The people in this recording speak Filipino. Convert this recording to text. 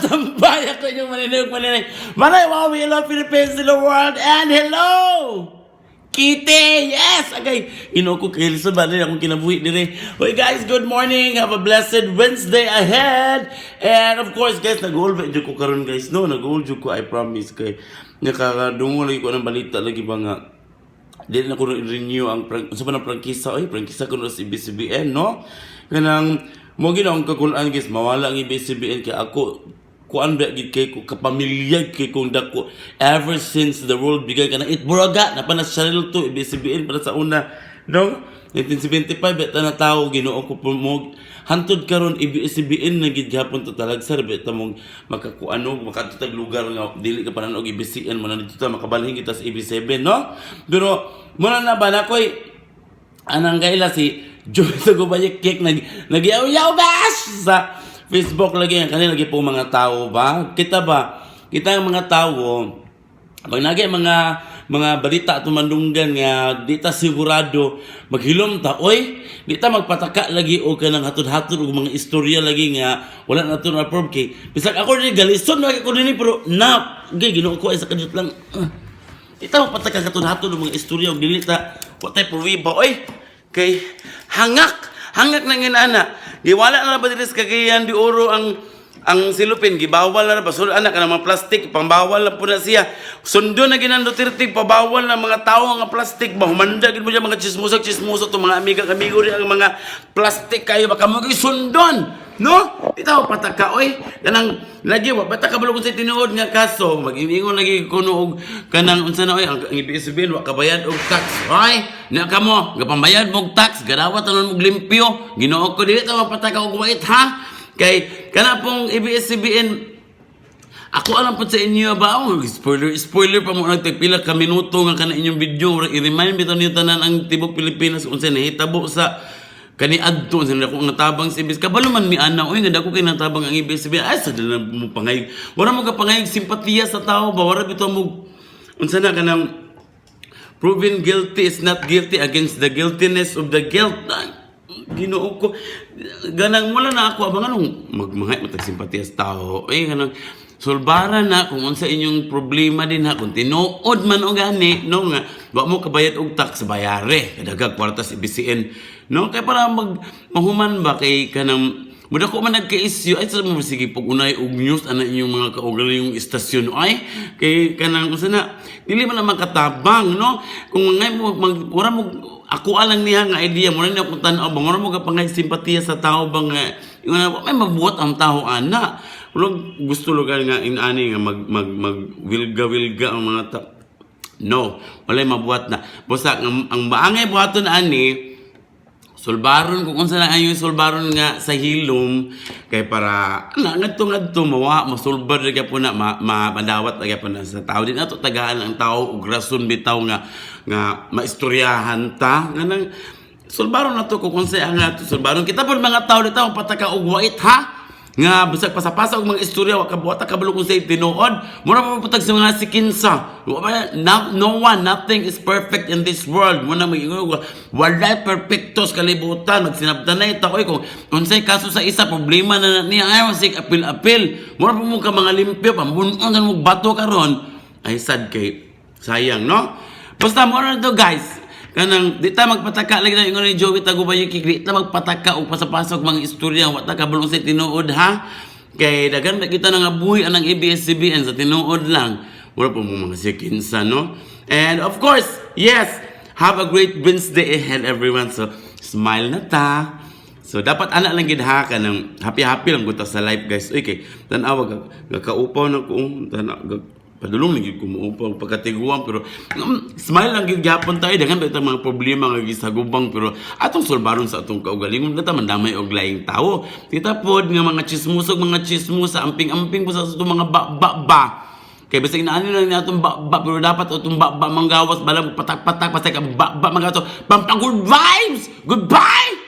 tambay ako yung maninag. Manay, wow, we love Philippines in the world. And hello! Kitty! Yes! Agay, ko kayo sa bali akong kinabuhi dire. Hey guys, good morning. Have a blessed Wednesday ahead. And of course, guys, nag-hold ko karon guys. No, nag-hold ko, I promise kay nakakadungo lagi ko ng balita lagi ba nga. Dili na ko renew ang sa panang prangkisa. Ay, prangkisa ko na si BCBN, no? Kanang mo ginaong kakulaan guys, mawala ang BCBN kay ako kuan ba gid kay ko kapamilya kay kung dako ever since the world began kana itburaga na pa na channel to BCBN para sa una, no? 1975 beta na tao Ginoo ko mo hantod karon BCBN na gid gapon to talagsar beta mong makakuano makatutag lugar nga dili ka panan og BCBN mo na dito ta makabalhin kita sa AB7, no? Pero muna na ba na koy anang gaila si Joy sa gubayek cake nag-yaw-yaw bash sa Facebook lagi ang kanila lagi po mga tao ba? Kita ba? Kita ang mga tao pag nagay mga balita at mandunggan nga di ta sigurado maghilom ta oy di ta magpataka lagi o kanang hatod-hatod og mga istorya lagi nga wala na to na proof kay bisag ako ni galison lagi ko dinhi pero na gay Ginoo ko ay sa kadot lang di ta magpataka hatod-hatod og mga istorya og dili ta wa tay pruwiba oy kay hangak na ginana. Giwala na ba dito sa Cagayan de Oro ang silupin. Gibawal na ba? So, anak ka ng mga plastic. Pambawal na po na siya. Sundo na ginang Duterte. Pabawal na mga tao ang plastic. Bahumandagin mo dyan mga chismusok. Ito mga amigo rin ang mga plastic kayo. Baka mag-sundon. No? Ito, pataka. Oy, kanang lagi ba? Bata ka balong sa tinuod nga kaso. Mag-iingon lagi kuno og kanang unsa na oy ang ibig wa kabayad og tax. Oy, na ka mo, gapambayad mo og tax, gadawat anon mo limpyo. Ginoo ko dili ta mapataka og wait ha. Kay kana pong ABS-CBN ako alam po sa inyo ba spoiler pa mo nagtagpila ka minuto nga kana inyong video i-remind bitaw niyo tanan ang tibok Pilipinas unsa nahitabo sa kani adto sa ako natabang si ibis kabalo man mi ana oy nga dako kay natabang ang ABS-CBN ay sa dala mo pangayig wala mo ka pangayig simpatiya sa tao ba wala bitaw mo unsa na kanang proven guilty is not guilty against the guiltiness of the guilt. Ginoo ko ganang wala na ako abang anong magmangay matag simpatiya sa tao ay ganang sulbaran na kung unsa inyong problema din ha kung tinuod man og gani no nga wa mo kabayad og tax bayare kadagag kwarta sa BCN no kay para mahuman ba kay kanang muda ko man nagka-issue ay sa mo sige pag unay og news ana inyong mga kaugaling yung istasyon ay kay kanang unsa na dili man na makatabang no kung ngay mo wala mo ako alang niya nga idea mo na niya kung tanaw ba mo kapangay simpatiya sa tao bang may magbuhat ang tao ana gusto lugar nga inani nga mag wilga ang mga tao no walay mabuhat na basta ang maangay buhaton ani sulbaron kung unsa na ayo sulbaron nga sa hilom kay para ngadto masulbar gyud po na madawat gyud po na sa tao din ato tagaan ang tao og rason bitaw nga maistoryahan ta nga nang sulbaron na to kung unsa ang ato sulbaron kita pud mga tao dito pataka og wait ha nga bisag pasapasa og mga istorya wa kabuhat kabalo kung sa tinuod mura pa putag sa mga sikinsa no one nothing is perfect in this world muna mag-ingon walay perfectos kalibutan magsinabtanay ta oy kung unsay kaso sa isa problema na niya ay sig apil mura pa mo ka mga limpyo pambunon mo bato karon ay sad kay sayang no basta mo na to guys kanang di ta magpataka lagi na ingon ni Joey Tagubayong kikri ta magpataka og pasapasok mga istorya wa ta kabulong sa tinuod ha kay daghan na kita nga buhi anang ABS-CBN sa tinuod lang wala po mga sikinsa no and of course yes have a great Wednesday ahead everyone so smile na ta so dapat ana lang gid ha kanang happy lang guta sa life guys okay tan-aw gakaupaw na ko padulong lagi kumuupang pagkatiguan pero smile lang gyud gyapon tayo daghan ba itang mga problema nga gisagubang pero atong sulbaron sa atong kaugalingon nata man damay og laing tawo kita pod nga mga chismusa amping-amping po sa atong mga ba kay basta inaani lang ni atong ba pero dapat atong ba manggawas bala patak-patak pasay ka ba mga to good vibes goodbye.